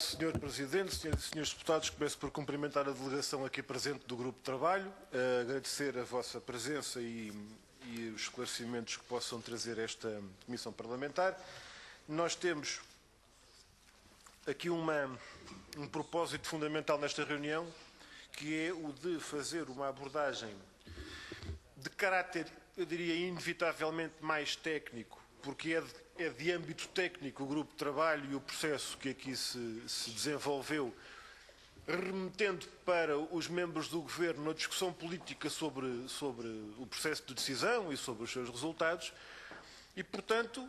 Senhor Presidente, senhoras e senhores deputados, começo por cumprimentar a delegação aqui presente do Grupo de Trabalho, agradecer a vossa presença e os esclarecimentos que possam trazer esta Comissão Parlamentar. Nós temos aqui um propósito fundamental nesta reunião, que é o de fazer uma abordagem de caráter, eu diria, inevitavelmente mais técnico, porque é de âmbito técnico o grupo de trabalho e o processo que aqui se desenvolveu, remetendo para os membros do Governo uma discussão política sobre o processo de decisão e sobre os seus resultados e, portanto,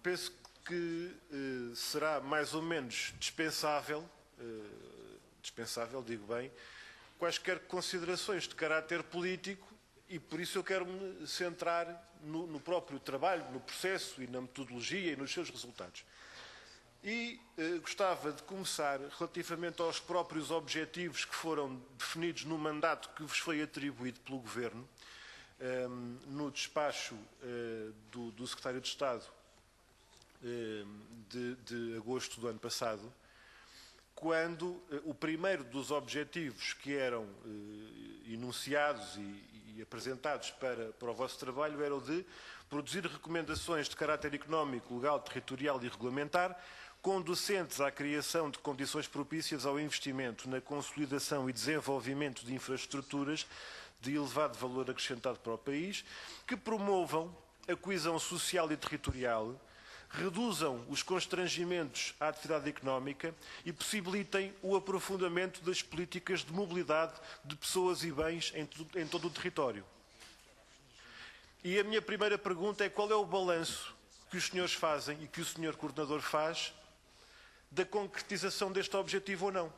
penso que será mais ou menos dispensável, digo bem, quaisquer considerações de caráter político. E por isso eu quero me centrar no próprio trabalho, no processo e na metodologia e nos seus resultados. E gostava de começar relativamente aos próprios objetivos que foram definidos no mandato que vos foi atribuído pelo Governo, no despacho do Secretário de Estado de agosto do ano passado, quando o primeiro dos objetivos que eram enunciados e apresentados para o vosso trabalho era o de produzir recomendações de caráter económico, legal, territorial e regulamentar, conducentes à criação de condições propícias ao investimento na consolidação e desenvolvimento de infraestruturas de elevado valor acrescentado para o país, que promovam a coesão social e territorial, reduzam os constrangimentos à atividade económica e possibilitem o aprofundamento das políticas de mobilidade de pessoas e bens em todo o território. E a minha primeira pergunta é qual é o balanço que os senhores fazem e que o senhor coordenador faz da concretização deste objetivo ou não.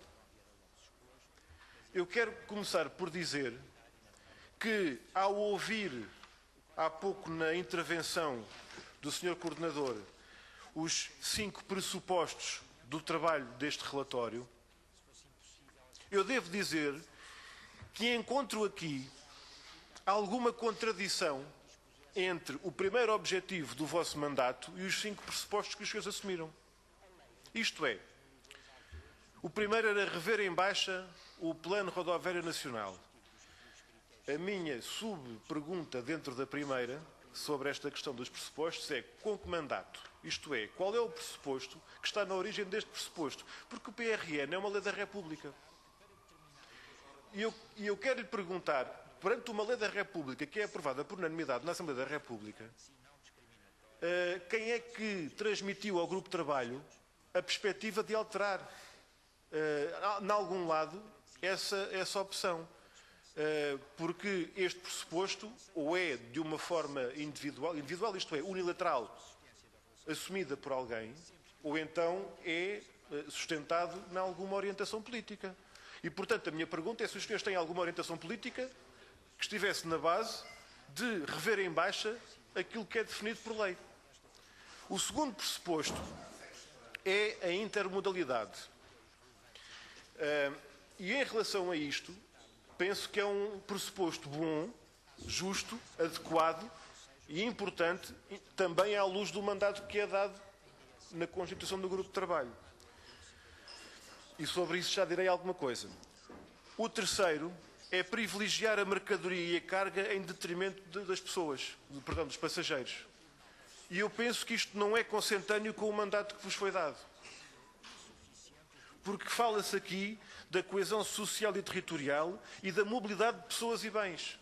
Eu quero começar por dizer que, ao ouvir há pouco na intervenção do senhor coordenador os 5 pressupostos do trabalho deste relatório, eu devo dizer que encontro aqui alguma contradição entre o primeiro objetivo do vosso mandato e os 5 pressupostos que os senhores assumiram. Isto é, o primeiro era rever em baixa o Plano Rodoviário Nacional. A minha sub-pergunta dentro da primeira, sobre esta questão dos pressupostos, é com que mandato? Isto é, qual é o pressuposto que está na origem deste pressuposto? Porque o PRN é uma lei da República. E eu quero lhe perguntar, perante uma lei da República que é aprovada por unanimidade na Assembleia da República, quem é que transmitiu ao Grupo de Trabalho a perspectiva de alterar, em algum lado, essa opção? Porque este pressuposto ou é de uma forma individual, isto é, unilateral, assumida por alguém, ou então é sustentado em alguma orientação política. E, portanto, a minha pergunta é se os senhores têm alguma orientação política que estivesse na base de rever em baixa aquilo que é definido por lei. O segundo pressuposto é a intermodalidade. E em relação a isto, penso que é um pressuposto bom, justo, adequado e importante, também à luz do mandato que é dado na constituição do Grupo de Trabalho. E sobre isso já direi alguma coisa. O terceiro é privilegiar a mercadoria e a carga em detrimento das pessoas, dos passageiros. E eu penso que isto não é consentâneo com o mandato que vos foi dado. Porque fala-se aqui da coesão social e territorial e da mobilidade de pessoas e bens.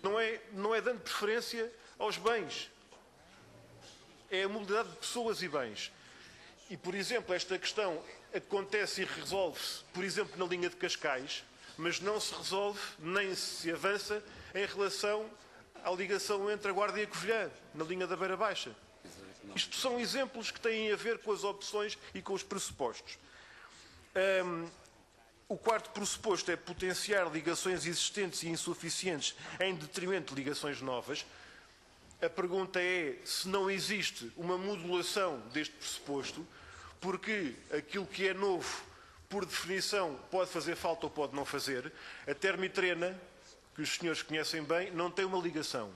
Não é dando preferência aos bens. É a mobilidade de pessoas e bens. E, por exemplo, esta questão acontece e resolve-se, por exemplo, na linha de Cascais, mas não se resolve nem se avança em relação à ligação entre a Guarda e a Covilhã, na linha da Beira Baixa. Isto são exemplos que têm a ver com as opções e com os pressupostos. O quarto pressuposto é potenciar ligações existentes e insuficientes em detrimento de ligações novas. A pergunta é se não existe uma modulação deste pressuposto, porque aquilo que é novo, por definição, pode fazer falta ou pode não fazer. A Termitrena, que os senhores conhecem bem, não tem uma ligação.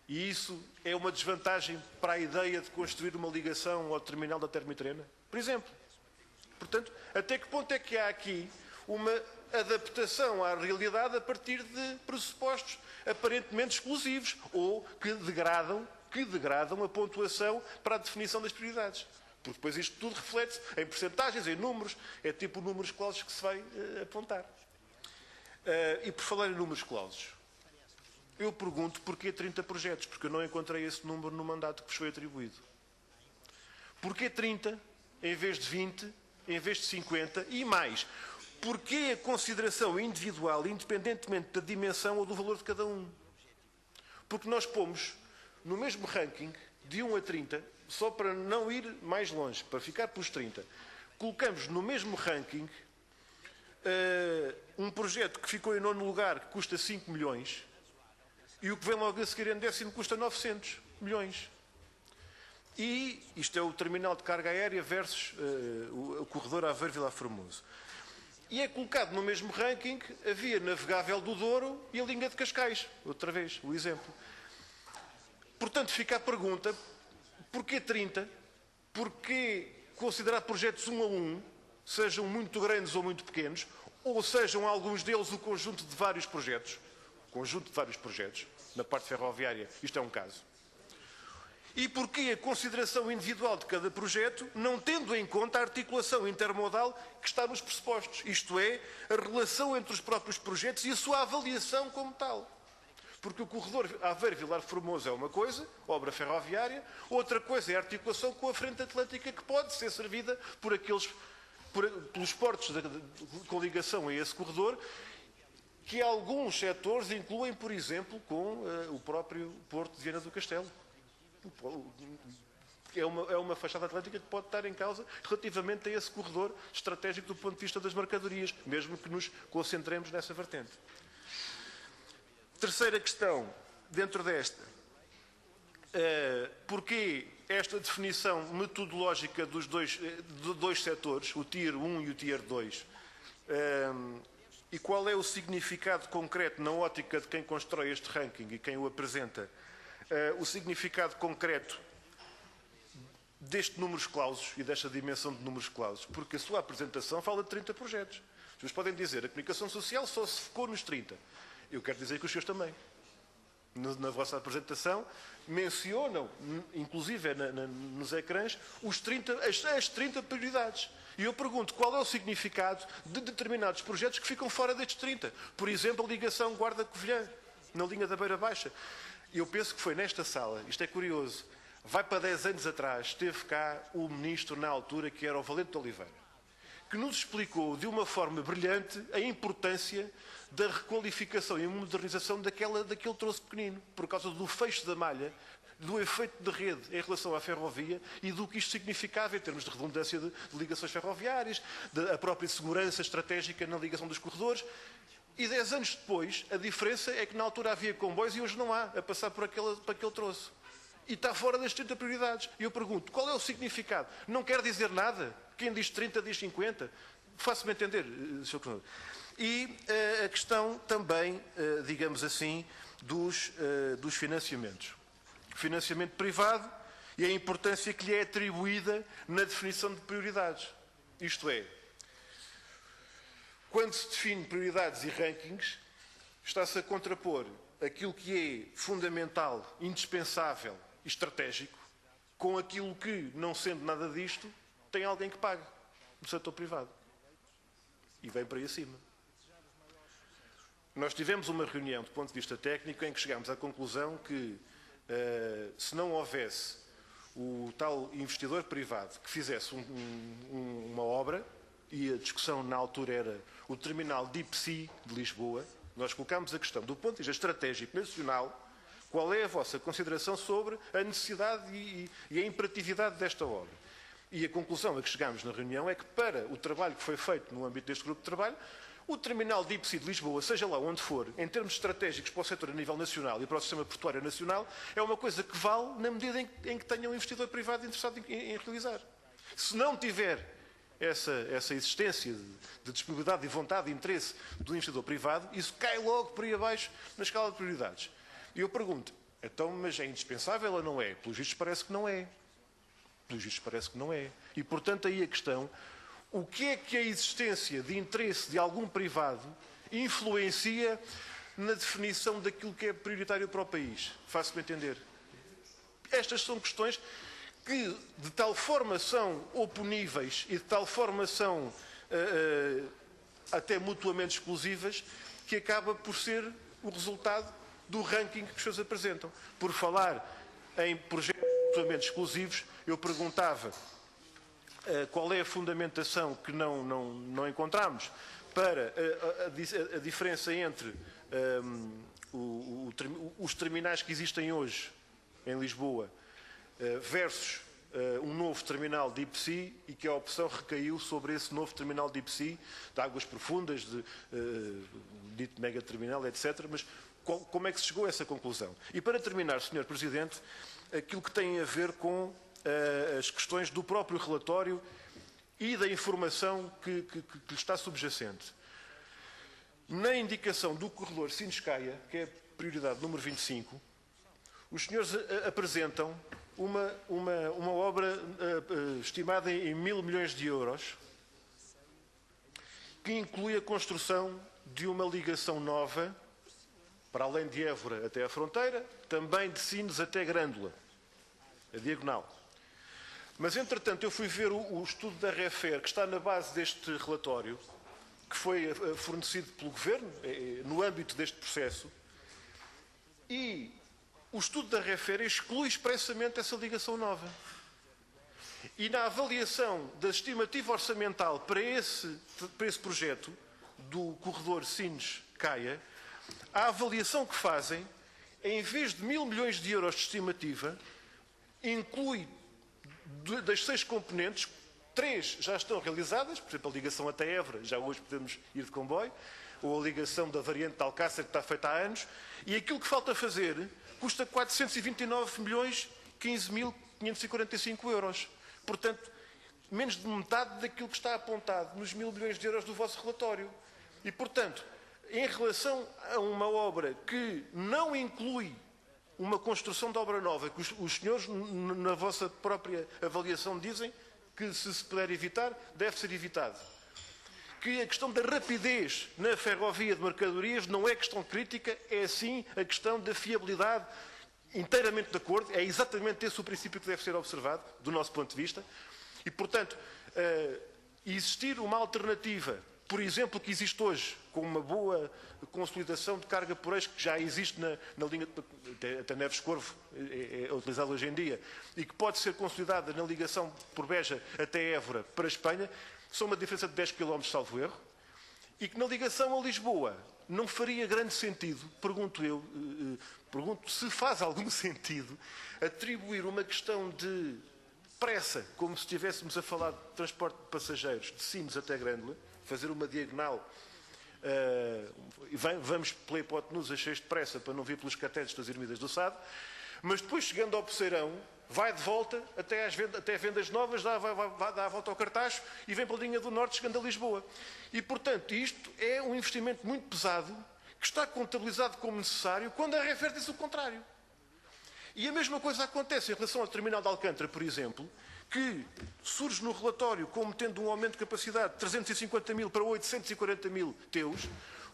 E isso é uma desvantagem para a ideia de construir uma ligação ao terminal da Termitrena, por exemplo. Portanto, até que ponto é que há aqui uma adaptação à realidade a partir de pressupostos aparentemente exclusivos ou que degradam a pontuação para a definição das prioridades? Porque depois isto tudo reflete-se em percentagens, em números, é tipo números clausos que se vai apontar. E por falar em números clausos, eu pergunto porquê 30 projetos, porque eu não encontrei esse número no mandato que vos foi atribuído. Porquê 30 em vez de 20, em vez de 50 e mais? Porquê a consideração individual, independentemente da dimensão ou do valor de cada um? Porque nós pomos no mesmo ranking, de 1 a 30, só para não ir mais longe, para ficar pelos 30, colocamos no mesmo ranking um projeto que ficou em 9º lugar, que custa 5 milhões, e o que vem logo a seguir em 10º custa 900 milhões. E isto é o terminal de carga aérea versus o corredor Aveiro-Vilar Formoso. E é colocado no mesmo ranking a via navegável do Douro e a linha de Cascais. Outra vez, o exemplo. Portanto, fica a pergunta, porquê 30? Porquê considerar projetos 1 a 1, sejam muito grandes ou muito pequenos, ou sejam alguns deles o conjunto de vários projetos? Na parte ferroviária, isto é um caso. E porquê a consideração individual de cada projeto, não tendo em conta a articulação intermodal que está nos pressupostos, isto é, a relação entre os próprios projetos e a sua avaliação como tal. Porque o corredor Aveiro-Vilar Formoso é uma coisa, obra ferroviária, outra coisa é a articulação com a frente atlântica que pode ser servida pelos portos com ligação a esse corredor, que alguns setores incluem, por exemplo, com o próprio Porto de Viana do Castelo. É uma fachada atlântica que pode estar em causa relativamente a esse corredor estratégico do ponto de vista das mercadorias, mesmo que nos concentremos nessa vertente. Terceira questão, dentro desta, porquê esta definição metodológica de dois setores, o Tier 1 e o Tier 2, e qual é o significado concreto na ótica de quem constrói este ranking e quem o apresenta, o significado concreto deste números clausos e desta dimensão de números clausos, porque a sua apresentação fala de 30 projetos. Vocês podem dizer, a comunicação social só se focou nos 30. Eu quero dizer que os seus também. Na vossa apresentação, mencionam, inclusive nos ecrãs, as 30 prioridades. E eu pergunto, qual é o significado de determinados projetos que ficam fora destes 30? Por exemplo, a ligação Guarda-Covilhã, na linha da Beira Baixa. Eu penso que foi nesta sala, isto é curioso, vai para 10 anos atrás, esteve cá o ministro na altura, que era o Valente de Oliveira, que nos explicou de uma forma brilhante a importância da requalificação e modernização daquele troço pequenino, por causa do fecho da malha, do efeito de rede em relação à ferrovia e do que isto significava em termos de redundância de ligações ferroviárias, da própria segurança estratégica na ligação dos corredores. E 10 anos depois, a diferença é que na altura havia comboios e hoje não há, a passar por aquele troço. E está fora das 30 prioridades. E eu pergunto, qual é o significado? Não quer dizer nada? Quem diz 30 diz 50? Faça-me entender, Sr. Presidente. E a questão também, digamos assim, dos financiamentos. Financiamento privado e a importância que lhe é atribuída na definição de prioridades. Isto é, quando se define prioridades e rankings, está-se a contrapor aquilo que é fundamental, indispensável e estratégico com aquilo que, não sendo nada disto, tem alguém que paga no setor privado. E vem para aí acima. Nós tivemos uma reunião, do ponto de vista técnico, em que chegámos à conclusão que, se não houvesse o tal investidor privado que fizesse uma obra, e a discussão na altura era o terminal Deep Sea de Lisboa, nós colocámos a questão, do ponto de vista estratégico nacional, qual é a vossa consideração sobre a necessidade e a imperatividade desta obra. E a conclusão a que chegámos na reunião é que, para o trabalho que foi feito no âmbito deste grupo de trabalho, o terminal Deep Sea de Lisboa, seja lá onde for, em termos estratégicos para o setor a nível nacional e para o sistema portuário nacional, é uma coisa que vale na medida em que tenha um investidor privado interessado em realizar. Se não tiver essa existência de disponibilidade, de vontade, de interesse do investidor privado, isso cai logo por aí abaixo na escala de prioridades. E eu pergunto, então, mas é indispensável ou não é? Pelos vistos parece que não é. Pelos vistos parece que não é. E, portanto, aí a questão, o que é que a existência de interesse de algum privado influencia na definição daquilo que é prioritário para o país? Faço-me entender. Estas são questões que de tal forma são oponíveis e de tal forma são até mutuamente exclusivas, que acaba por ser o resultado do ranking que as pessoas apresentam. Por falar em projetos mutuamente exclusivos, eu perguntava qual é a fundamentação que não encontramos para a diferença entre os terminais que existem hoje em Lisboa versus um novo terminal Deep Sea, e que a opção recaiu sobre esse novo terminal Deep Sea, de águas profundas, dito mega terminal, etc. Mas como é que se chegou a essa conclusão? E para terminar, Sr. Presidente, aquilo que tem a ver com as questões do próprio relatório e da informação que lhe está subjacente. Na indicação do corredor Sines-Caia, que é a prioridade número 25, os senhores apresentam uma obra estimada em 1.000 milhões de euros, que inclui a construção de uma ligação nova, para além de Évora até a fronteira, também de Sines até Grândola, a diagonal. Mas, entretanto, eu fui ver o estudo da REFER, que está na base deste relatório, que foi fornecido pelo Governo, no âmbito deste processo, e o estudo da REFER exclui expressamente essa ligação nova. E na avaliação da estimativa orçamental para esse projeto, do corredor Sines-Caia, a avaliação que fazem, em vez de 1.000 milhões de euros de estimativa, inclui das 6 componentes, 3 já estão realizadas, por exemplo, a ligação até Évora, já hoje podemos ir de comboio, ou a ligação da variante de Alcácer, que está feita há anos, e aquilo que falta fazer custa 429 milhões 15.545 euros. Portanto, menos de metade daquilo que está apontado nos 1.000 milhões de euros do vosso relatório. E, portanto, em relação a uma obra que não inclui uma construção de obra nova, que os senhores, na vossa própria avaliação, dizem que, se puder evitar, deve ser evitado. Que a questão da rapidez na ferrovia de mercadorias não é questão crítica, é sim a questão da fiabilidade, inteiramente de acordo, é exatamente esse o princípio que deve ser observado, do nosso ponto de vista, e, portanto, existir uma alternativa, por exemplo, que existe hoje, com uma boa consolidação de carga por eixo, que já existe na linha, até Neves Corvo é utilizado hoje em dia, e que pode ser consolidada na ligação por Beja até Évora para a Espanha, são uma diferença de 10 km, salvo erro, e que na ligação a Lisboa não faria grande sentido, pergunto se faz algum sentido, atribuir uma questão de pressa, como se estivéssemos a falar de transporte de passageiros de Sines até Grândola, fazer uma diagonal, vamos pela hipotenusa cheios de pressa para não vir pelos catetes das Ermidas do Sado, mas depois, chegando ao Poceirão, vai de volta até Vendas Novas, dá a volta ao Cartacho e vem pela linha do Norte, chegando a Lisboa. E, portanto, isto é um investimento muito pesado, que está contabilizado como necessário, quando a REFER diz o contrário. E a mesma coisa acontece em relação ao terminal de Alcântara, por exemplo, que surge no relatório como tendo um aumento de capacidade de 350 mil para 840 mil TEUs,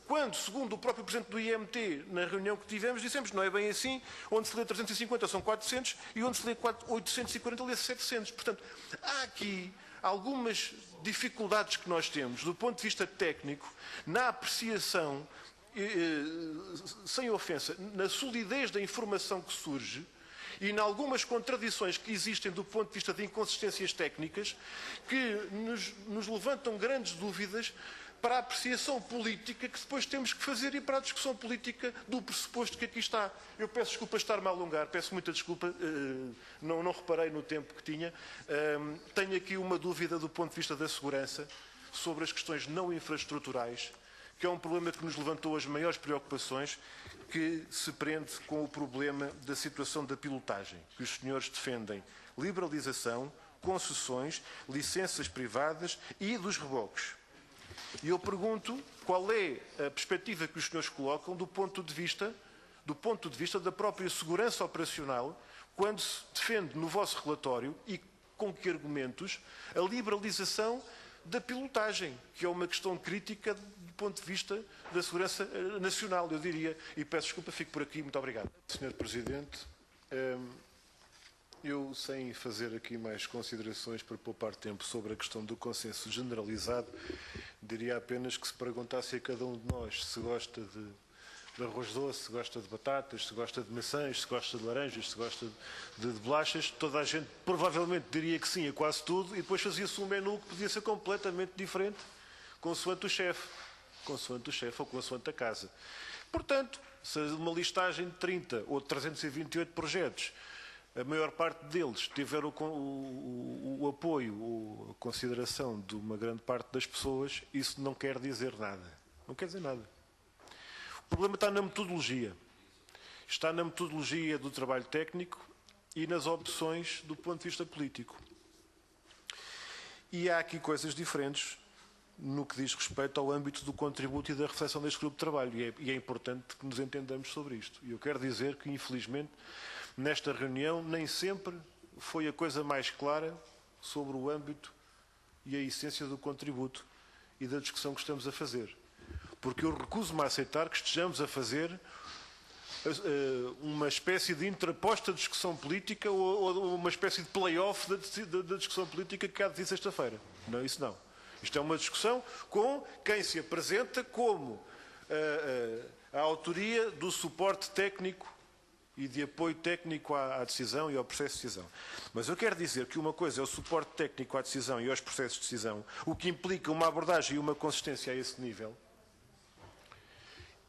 quando, segundo o próprio Presidente do IMT, na reunião que tivemos, dissemos que não é bem assim, onde se lê 350 são 400 e onde se lê 840 lê 700. Portanto, há aqui algumas dificuldades que nós temos, do ponto de vista técnico, na apreciação, sem ofensa, na solidez da informação que surge, e em algumas contradições que existem do ponto de vista de inconsistências técnicas, que nos levantam grandes dúvidas para a apreciação política que depois temos que fazer e para a discussão política do pressuposto que aqui está. Eu peço desculpa estar-me a alongar, peço muita desculpa, não reparei no tempo que tinha. Tenho aqui uma dúvida do ponto de vista da segurança sobre as questões não infraestruturais, que é um problema que nos levantou as maiores preocupações, que se prende com o problema da situação da pilotagem, que os senhores defendem liberalização, concessões, licenças privadas e dos reboques. E eu pergunto qual é a perspectiva que os senhores colocam do ponto de vista da própria segurança operacional, quando se defende no vosso relatório, e com que argumentos, a liberalização da pilotagem, que é uma questão crítica do ponto de vista da segurança nacional, eu diria. E peço desculpa, fico por aqui. Muito obrigado. Senhor Presidente, eu, sem fazer aqui mais considerações para poupar tempo sobre a questão do consenso generalizado, diria apenas que se perguntasse a cada um de nós se gosta de arroz doce, se gosta de batatas, se gosta de maçãs, se gosta de laranjas, se gosta de bolachas, toda a gente provavelmente diria que sim a quase tudo, e depois fazia-se um menu que podia ser completamente diferente, consoante o chefe ou consoante a casa. Portanto, se uma listagem de 30 ou de 328 projetos, a maior parte deles tiver o apoio ou a consideração de uma grande parte das pessoas, isso não quer dizer nada. Não quer dizer nada. O problema está na metodologia. Está na metodologia do trabalho técnico e nas opções do ponto de vista político. E há aqui coisas diferentes no que diz respeito ao âmbito do contributo e da reflexão deste grupo de trabalho. E é importante que nos entendamos sobre isto. E eu quero dizer que, infelizmente, nesta reunião, nem sempre foi a coisa mais clara sobre o âmbito e a essência do contributo e da discussão que estamos a fazer. Porque eu recuso-me a aceitar que estejamos a fazer uma espécie de intraposta discussão política ou uma espécie de play-off da discussão política que há de sexta-feira. Não, isso não. Isto é uma discussão com quem se apresenta como a autoria do suporte técnico e de apoio técnico à decisão e ao processo de decisão. Mas eu quero dizer que uma coisa é o suporte técnico à decisão e aos processos de decisão, o que implica uma abordagem e uma consistência a esse nível,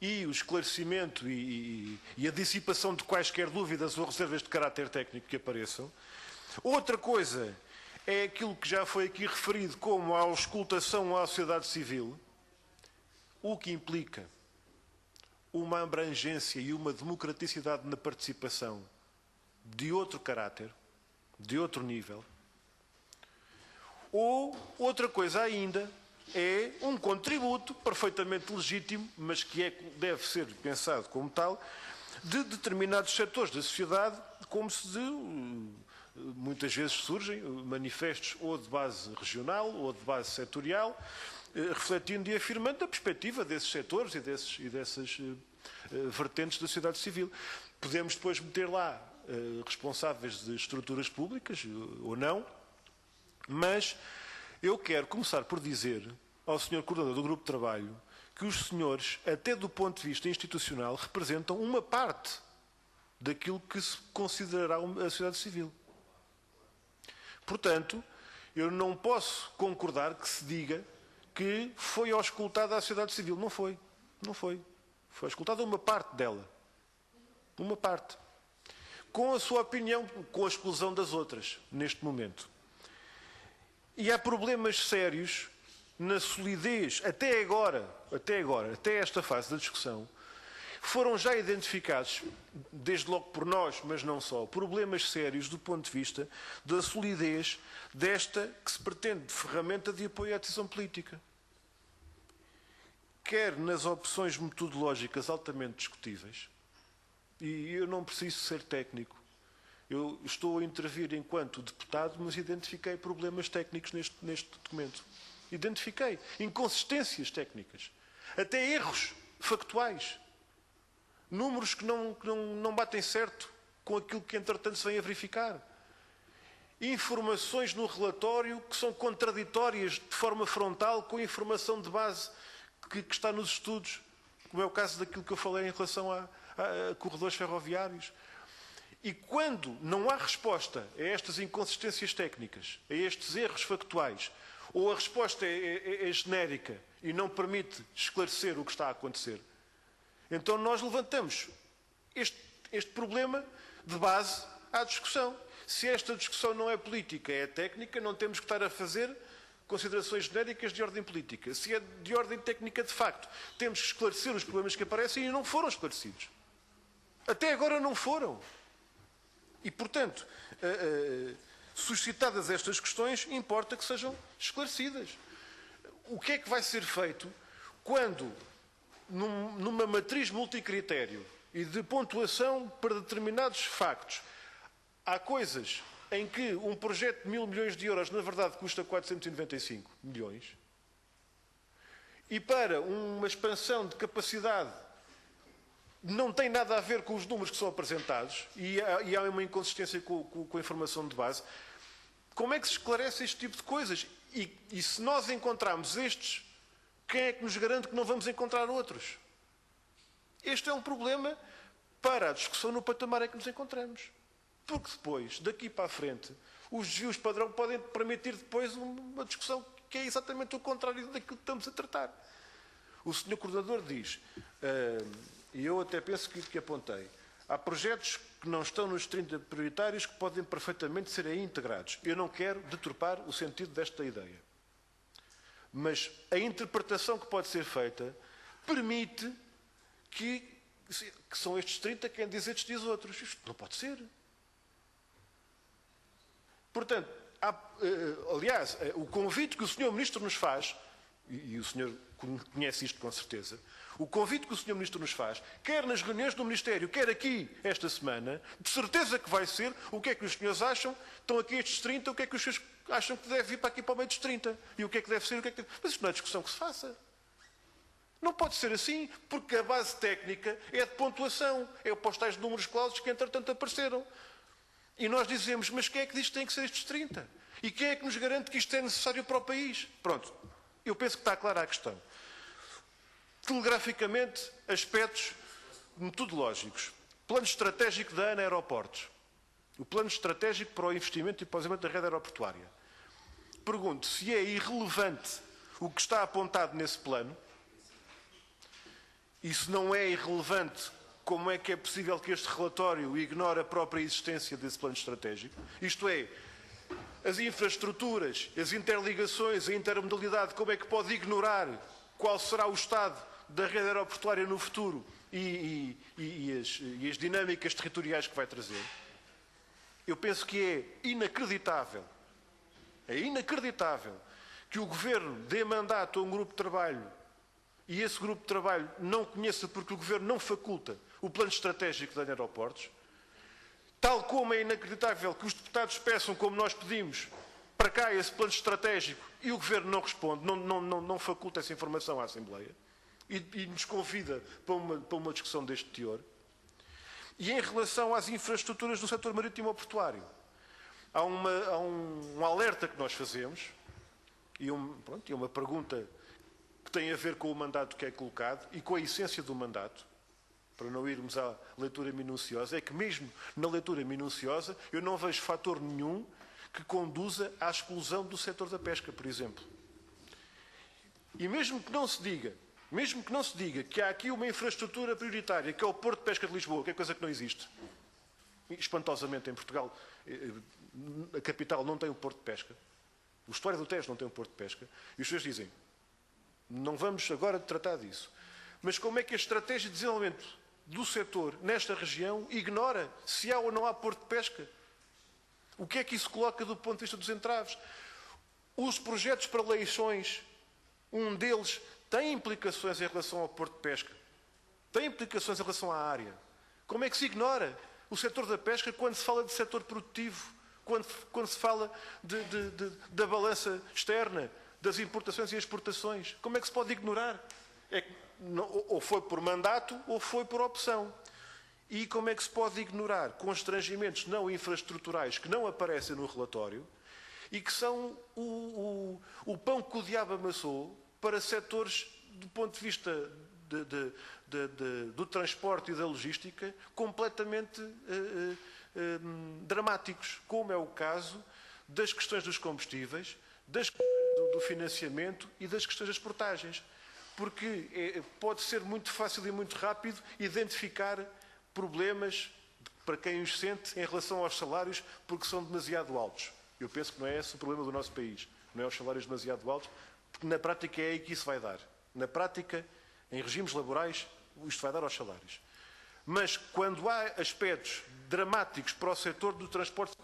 e o esclarecimento e a dissipação de quaisquer dúvidas ou reservas de caráter técnico que apareçam. Outra coisa é aquilo que já foi aqui referido como a auscultação à sociedade civil, o que implica uma abrangência e uma democraticidade na participação de outro caráter, de outro nível. Ou outra coisa ainda é um contributo perfeitamente legítimo, mas que deve ser pensado como tal, de determinados setores da sociedade, como se muitas vezes surgem manifestos ou de base regional ou de base setorial, refletindo e afirmando a perspectiva desses setores e dessas vertentes da sociedade civil. Podemos depois meter lá responsáveis de estruturas públicas ou não, mas eu quero começar por dizer ao Sr. Coordenador do Grupo de Trabalho que os senhores, até do ponto de vista institucional, representam uma parte daquilo que se considerará a sociedade civil. Portanto, eu não posso concordar que se diga que foi auscultada a sociedade civil. Não foi. Não foi. Foi auscultada uma parte dela. Uma parte. Com a sua opinião, com a exclusão das outras, neste momento. E há problemas sérios na solidez, até esta fase da discussão, foram já identificados, desde logo por nós, mas não só, problemas sérios do ponto de vista da solidez desta que se pretende de ferramenta de apoio à decisão política. Quer nas opções metodológicas altamente discutíveis, e eu não preciso ser técnico, eu estou a intervir enquanto deputado, mas identifiquei problemas técnicos neste documento. Identifiquei inconsistências técnicas, até erros factuais, números que não batem certo com aquilo que entretanto se vem a verificar. Informações no relatório que são contraditórias de forma frontal com a informação de base que está nos estudos, como é o caso daquilo que eu falei em relação a corredores ferroviários. E quando não há resposta a estas inconsistências técnicas, a estes erros factuais, ou a resposta é genérica e não permite esclarecer o que está a acontecer, então nós levantamos este problema de base à discussão. Se esta discussão não é política, é técnica, não temos que estar a fazer considerações genéricas de ordem política. Se é de ordem técnica, de facto, temos que esclarecer os problemas que aparecem e não foram esclarecidos. Até agora não foram. E, portanto, suscitadas estas questões, importa que sejam esclarecidas. O que é que vai ser feito quando, numa matriz multicritério e de pontuação para determinados factos, há coisas em que um projeto de 1.000 milhões de euros, na verdade, custa 495 milhões, e para uma expansão de capacidade não tem nada a ver com os números que são apresentados, e há uma inconsistência com a informação de base, como é que se esclarece este tipo de coisas? E se nós encontrarmos estes, quem é que nos garante que não vamos encontrar outros? Este é um problema para a discussão no patamar em que nos encontramos. Porque depois, daqui para a frente, os desvios padrão podem permitir depois uma discussão que é exatamente o contrário daquilo que estamos a tratar. O Sr. Coordenador diz, e eu até penso que apontei, há projetos que não estão nos 30 prioritários que podem perfeitamente ser aí integrados. Eu não quero deturpar o sentido desta ideia. Mas a interpretação que pode ser feita permite que são estes 30 quem diz estes diz outros. Isto não pode ser. Portanto, aliás, o convite que o Sr. Ministro nos faz, e o senhor conhece isto com certeza, o convite que o Sr. Ministro nos faz, quer nas reuniões do Ministério, quer aqui esta semana, de certeza que vai ser o que é que os senhores acham, estão aqui estes 30, o que é que os senhores acham que deve vir para aqui para o meio dos 30, e o que é que deve ser, o que é que deve... Mas isto não é discussão que se faça. Não pode ser assim, porque a base técnica é de pontuação, é para os tais números clausos que entretanto apareceram. E nós dizemos, mas quem é que diz que tem que ser estes 30? E quem é que nos garante que isto é necessário para o país? Pronto, eu penso que está clara a questão. Telegraficamente, aspectos metodológicos. Plano estratégico da ANA Aeroportos. O plano estratégico para o investimento e para o desenvolvimento da rede aeroportuária. Pergunto se é irrelevante o que está apontado nesse plano. E se não é irrelevante, como é que é possível que este relatório ignore a própria existência desse plano estratégico? Isto é, as infraestruturas, as interligações, a intermodalidade, como é que pode ignorar qual será o estado da rede aeroportuária no futuro e as dinâmicas territoriais que vai trazer? Eu penso que é inacreditável que o Governo dê mandato a um grupo de trabalho e esse grupo de trabalho não conheça porque o Governo não faculta o plano estratégico de aeroportos, tal como é inacreditável que os deputados peçam, como nós pedimos, para cá esse plano estratégico e o Governo não responde, não faculta essa informação à Assembleia e nos convida para uma discussão deste teor. E em relação às infraestruturas do setor marítimo portuário, há um alerta que nós fazemos e uma pergunta que tem a ver com o mandato que é colocado e com a essência do mandato, para não irmos à leitura minuciosa, é que mesmo na leitura minuciosa eu não vejo fator nenhum que conduza à exclusão do setor da pesca, por exemplo. E mesmo que não se diga que há aqui uma infraestrutura prioritária, que é o Porto de Pesca de Lisboa, que é coisa que não existe, espantosamente em Portugal, a capital não tem um porto de pesca, o estuário do Tejo não tem um porto de pesca, e os senhores dizem, não vamos agora tratar disso. Mas como é que a estratégia de desenvolvimento do setor nesta região ignora se há ou não há porto de pesca? O que é que isso coloca do ponto de vista dos entraves? Os projetos para Leixões, um deles tem implicações em relação ao porto de pesca, tem implicações em relação à área. Como é que se ignora o setor da pesca quando se fala de setor produtivo, quando se fala da balança externa, das importações e exportações? Como é que se pode ignorar? Ou foi por mandato ou foi por opção. E como é que se pode ignorar constrangimentos não infraestruturais que não aparecem no relatório e que são o pão que o diabo amassou para setores, do ponto de vista do transporte e da logística, completamente dramáticos, como é o caso das questões dos combustíveis, das questões do financiamento e das questões das portagens. Porque pode ser muito fácil e muito rápido identificar problemas para quem os sente em relação aos salários porque são demasiado altos. Eu penso que não é esse o problema do nosso país, não é os salários demasiado altos, porque na prática é aí que isso vai dar. Na prática, em regimes laborais, isto vai dar aos salários. Mas quando há aspectos dramáticos para o setor do transporte,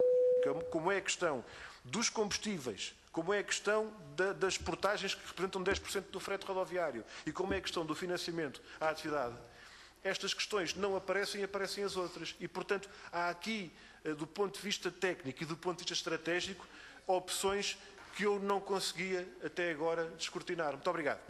como é a questão dos combustíveis, como é a questão das portagens que representam 10% do frete rodoviário e como é a questão do financiamento à atividade, estas questões não aparecem e aparecem as outras. E, portanto, há aqui do ponto de vista técnico e do ponto de vista estratégico, opções que eu não conseguia até agora descortinar. Muito obrigado.